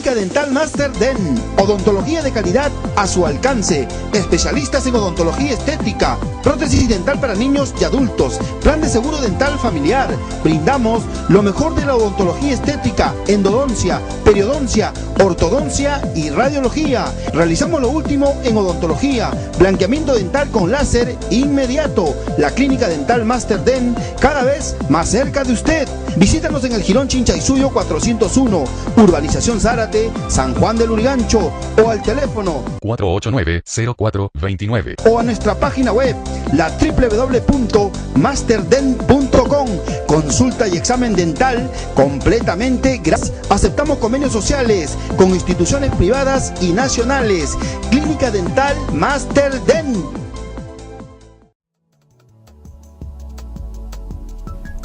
Clínica Dental Master Den. Odontología de calidad a su alcance. Especialistas en odontología estética, prótesis dental para niños y adultos, plan de seguro dental familiar. Brindamos lo mejor de la odontología estética, endodoncia, periodoncia, ortodoncia y radiología. Realizamos lo último en odontología, blanqueamiento dental con láser inmediato. La Clínica Dental Master Den, cada vez más cerca de usted. Visítanos en el Jirón Chinchaysuyo 401, Urbanización Zárate, San Juan del Lurigancho, o al teléfono 489-0429 o a nuestra página web, la www.masterden.com. Consulta y examen dental completamente gratis. Aceptamos convenios sociales con instituciones privadas y nacionales. Clínica Dental Master Den.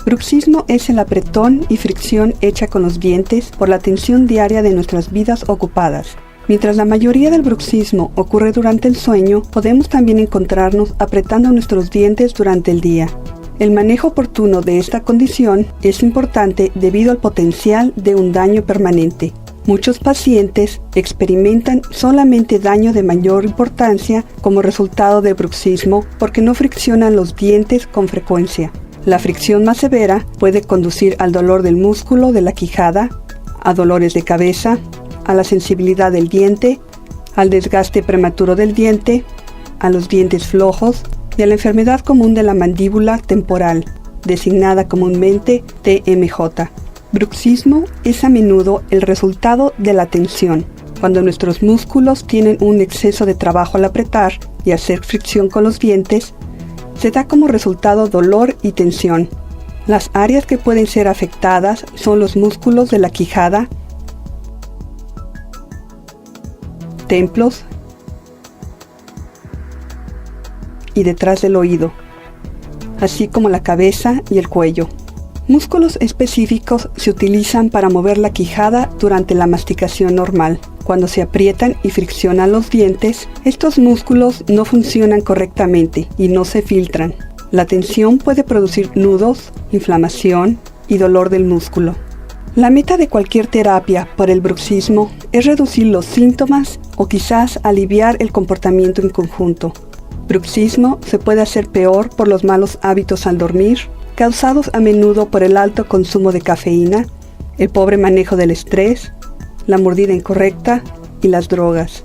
Bruxismo es el apretón y fricción hecha con los dientes por la tensión diaria de nuestras vidas ocupadas. Mientras la mayoría del bruxismo ocurre durante el sueño, podemos también encontrarnos apretando nuestros dientes durante el día. El manejo oportuno de esta condición es importante debido al potencial de un daño permanente. Muchos pacientes experimentan solamente daño de mayor importancia como resultado de bruxismo porque no friccionan los dientes con frecuencia. La fricción más severa puede conducir al dolor del músculo de la quijada, a dolores de cabeza, a la sensibilidad del diente, al desgaste prematuro del diente, a los dientes flojos y a la enfermedad común de la mandíbula temporal, designada comúnmente TMJ. Bruxismo es a menudo el resultado de la tensión, cuando nuestros músculos tienen un exceso de trabajo al apretar y hacer fricción con los dientes. Se da como resultado dolor y tensión. Las áreas que pueden ser afectadas son los músculos de la quijada, templos y detrás del oído, así como la cabeza y el cuello. Músculos específicos se utilizan para mover la quijada durante la masticación normal. Cuando se aprietan y friccionan los dientes, estos músculos no funcionan correctamente y no se filtran. La tensión puede producir nudos, inflamación y dolor del músculo. La meta de cualquier terapia por el bruxismo es reducir los síntomas o quizás aliviar el comportamiento en conjunto. Bruxismo se puede hacer peor por los malos hábitos al dormir, causados a menudo por el alto consumo de cafeína, el pobre manejo del estrés, la mordida incorrecta y las drogas.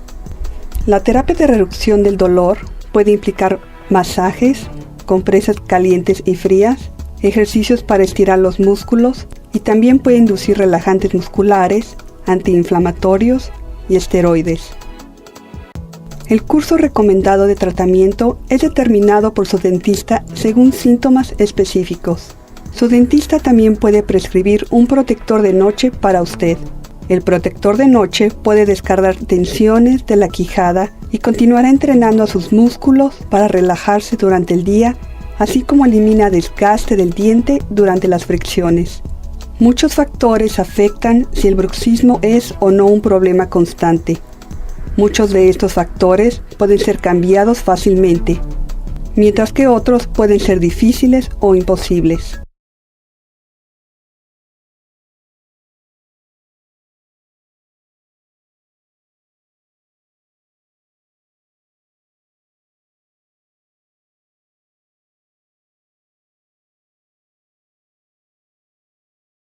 La terapia de reducción del dolor puede implicar masajes, compresas calientes y frías, ejercicios para estirar los músculos y también puede inducir relajantes musculares, antiinflamatorios y esteroides. El curso recomendado de tratamiento es determinado por su dentista según síntomas específicos. Su dentista también puede prescribir un protector de noche para usted. El protector de noche puede descargar tensiones de la quijada y continuará entrenando a sus músculos para relajarse durante el día, así como elimina desgaste del diente durante las fricciones. Muchos factores afectan si el bruxismo es o no un problema constante. Muchos de estos factores pueden ser cambiados fácilmente, mientras que otros pueden ser difíciles o imposibles.